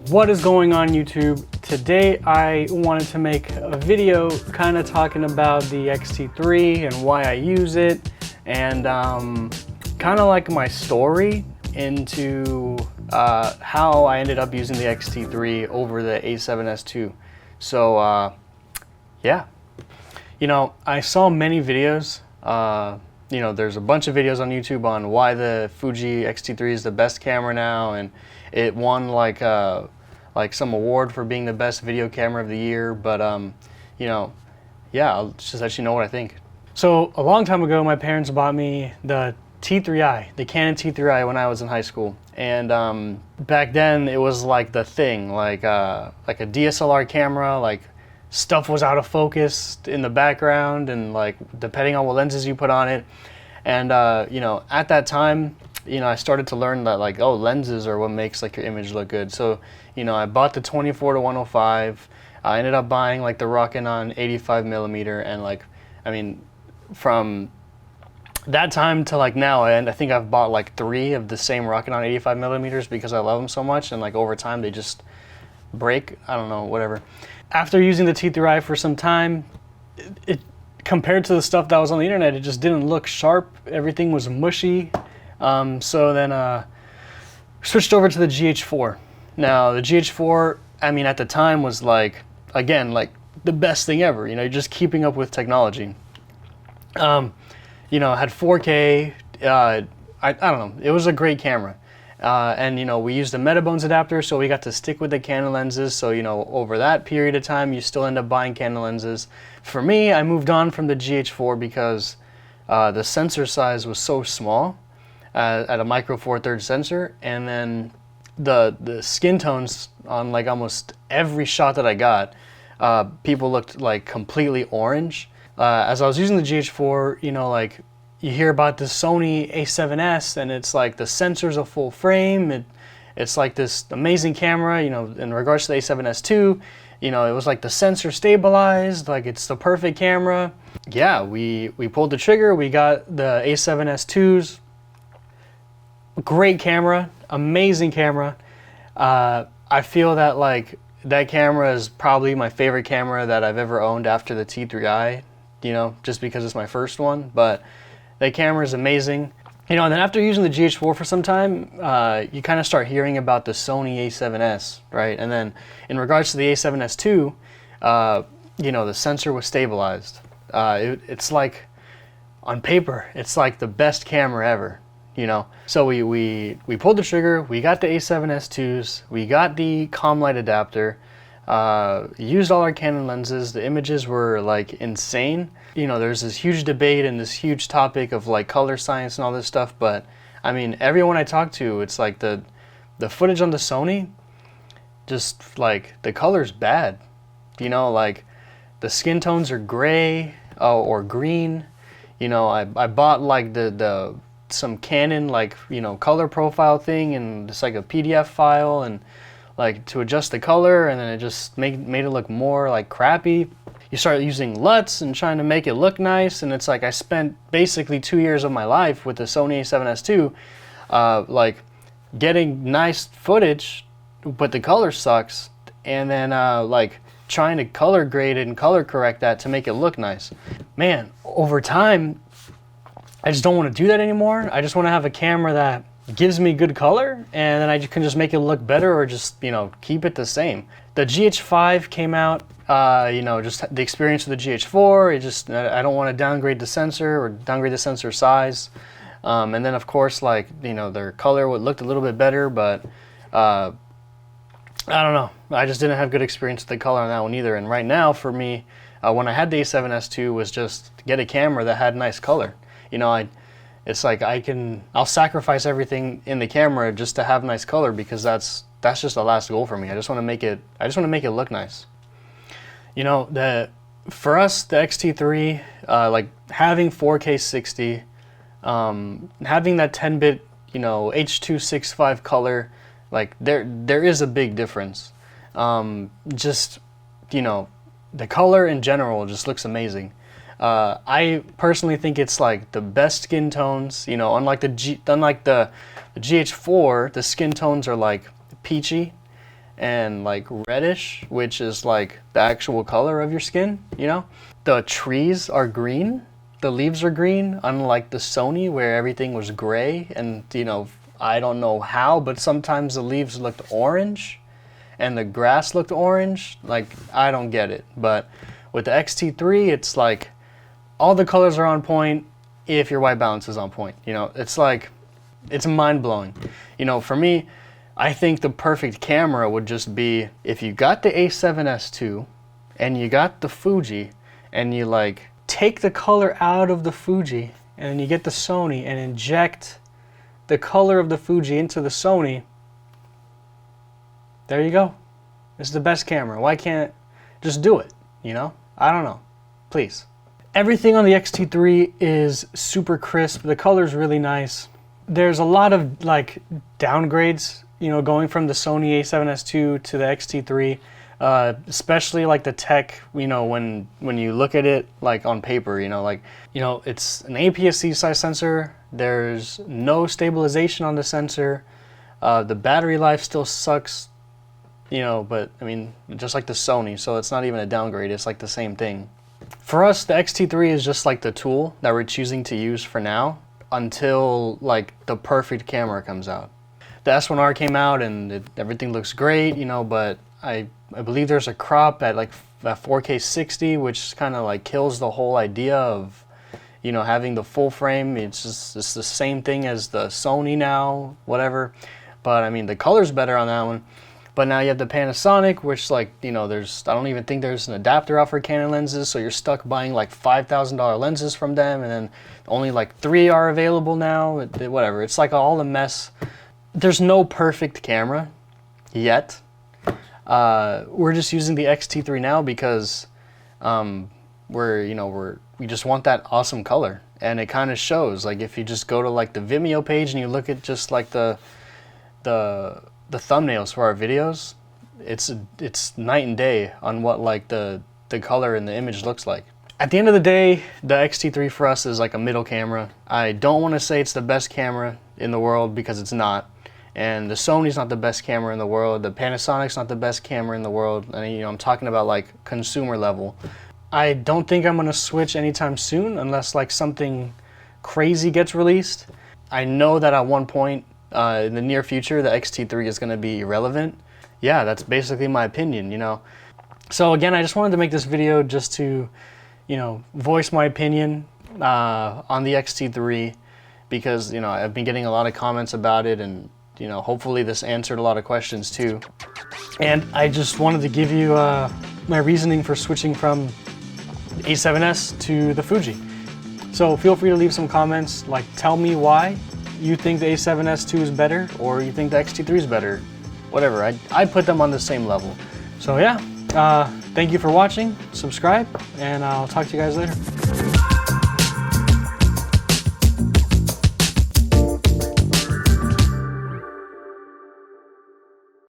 What is going on YouTube? Today I wanted to make a video kind of talking about the X-T3 and why I use it, and kind of like my story into how I ended up using the X-T3 over the A7S II. So yeah, you know, I saw many videos. You know, there's a bunch of videos on YouTube on why the Fuji X-T3 is the best camera now, and it won like some award for being the best video camera of the year. But you know, yeah, I'll just let you know what I think. So a long time ago, my parents bought me the T3i, the Canon T3i, when I was in high school. And back then it was like the thing, like a DSLR camera, like stuff was out of focus in the background, and like depending on what lenses you put on it. And you know, at that time, you know, I started to learn that like, oh, lenses are what makes like your image look good. So, you know, I bought the 24-105. I ended up buying like the Rokinon 85mm, and like, I mean, from that time to like now, and I think I've bought like 3 of the same Rokinon 85mm because I love them so much, and like over time they just break. I don't know, whatever. After using the T3i for some time, it compared to the stuff that was on the internet, it just didn't look sharp. Everything was mushy. So then switched over to the GH4. Now the GH4, I mean, at the time was like, again, like the best thing ever. You know, just keeping up with technology. You know, had 4K. I don't know. It was a great camera. And you know, we used a Metabones adapter, so we got to stick with the Canon lenses. So you know, over that period of time, you still end up buying Canon lenses. For me, I moved on from the GH4 because the sensor size was so small at a micro four thirds sensor, and then the skin tones on like almost every shot that I got, people looked like completely orange. As I was using the GH4, you know, like you hear about the Sony A7S, and it's like the sensor's a full frame. It's like this amazing camera, you know, in regards to the A7S II, you know, it was like the sensor stabilized, like it's the perfect camera. Yeah, we pulled the trigger, we got the A7S IIs. Great camera, amazing camera. I feel that like that camera is probably my favorite camera that I've ever owned after the T3i, you know, just because it's my first one. But that camera is amazing. You know, and then after using the GH4 for some time, you kind of start hearing about the Sony A7S, right? And then in regards to the A7S II, you know, the sensor was stabilized. It's like, on paper, it's like the best camera ever, you know? So we pulled the trigger, we got the A7S IIs, we got the ComLight adapter, used all our Canon lenses. The images were like insane. You know, there's this huge debate and this huge topic of like color science and all this stuff, but I mean, everyone I talk to, it's like the footage on the Sony, just like the color's bad. You know, like the skin tones are gray or green. You know, I bought like some Canon, like, you know, color profile thing, and it's like a PDF file, and like to adjust the color, and then it just made it look more like crappy. You start using LUTs and trying to make it look nice, and it's like I spent basically 2 years of my life with the Sony A7S II, like getting nice footage, but the color sucks, and then like trying to color grade it and color correct that to make it look nice. Man, over time, I just don't want to do that anymore. I just want to have a camera that gives me good color, and then I can just make it look better, or just, you know, keep it the same. The GH5 came out, you know, just the experience with the GH4, I don't want to downgrade the sensor or downgrade the sensor size. And then of course, like, you know, their color looked a little bit better, but I don't know. I just didn't have good experience with the color on that one either. And right now for me, when I had the A7S II, was just get a camera that had nice color. You know, it's like I'll sacrifice everything in the camera just to have nice color, because that's just the last goal for me. I just want to make it look nice. You know, for us, the X-T3, like having 4K 60, having that 10-bit, you know, H.265 color, like there is a big difference. Just, you know, the color in general just looks amazing. I personally think it's like the best skin tones. You know, unlike the GH4, the skin tones are like peachy, and like reddish, which is like the actual color of your skin, you know? The trees are green, the leaves are green, unlike the Sony where everything was gray, and you know, I don't know how, but sometimes the leaves looked orange and the grass looked orange. Like, I don't get it. But with the X-T3, it's like all the colors are on point if your white balance is on point. You know, it's like, it's mind-blowing. You know, for me, I think the perfect camera would just be if you got the A7S II and you got the Fuji and you like take the color out of the Fuji and then you get the Sony and inject the color of the Fuji into the Sony. There you go. It's the best camera. Why can't just do it, you know? I don't know. Please. Everything on the X-T3 is super crisp. The color's really nice. There's a lot of like downgrades, you know, going from the Sony A7S II to the X-T3, especially like the tech, you know, when you look at it like on paper, you know, it's an APS-C size sensor. There's no stabilization on the sensor. The battery life still sucks, you know, but I mean, just like the Sony, so it's not even a downgrade. It's like the same thing. For us, the X-T3 is just like the tool that we're choosing to use for now until like the perfect camera comes out. The S1R came out and everything looks great, you know, but I believe there's a crop at like at 4K 60, which kind of like kills the whole idea of, you know, having the full frame. It's the same thing as the Sony now, whatever. But I mean, the color's better on that one. But now you have the Panasonic, which like, you know, I don't even think there's an adapter out for Canon lenses, so you're stuck buying like $5,000 lenses from them, and then only like 3 are available now, whatever. It's like all a mess. There's no perfect camera yet. We're just using the X-T3 now because we just want that awesome color, and it kind of shows. Like if you just go to like the Vimeo page and you look at just like the thumbnails for our videos, it's night and day on what like the color in the image looks like. At the end of the day, the X-T3 for us is like a middle camera. I don't want to say it's the best camera in the world because it's not. And the Sony's not the best camera in the world. The Panasonic's not the best camera in the world. And you know, I'm talking about like consumer level. I don't think I'm gonna switch anytime soon unless like something crazy gets released. I know that at one point in the near future, the X-T3 is gonna be irrelevant. Yeah, that's basically my opinion, you know. So again, I just wanted to make this video just to, you know, voice my opinion on the X-T3 because, you know, I've been getting a lot of comments about it, and you know, hopefully this answered a lot of questions too. And I just wanted to give you my reasoning for switching from A7S to the Fuji. So feel free to leave some comments, like tell me why you think the A7S II is better, or you think the X-T3 is better. Whatever, I put them on the same level. So yeah, thank you for watching, subscribe, and I'll talk to you guys later.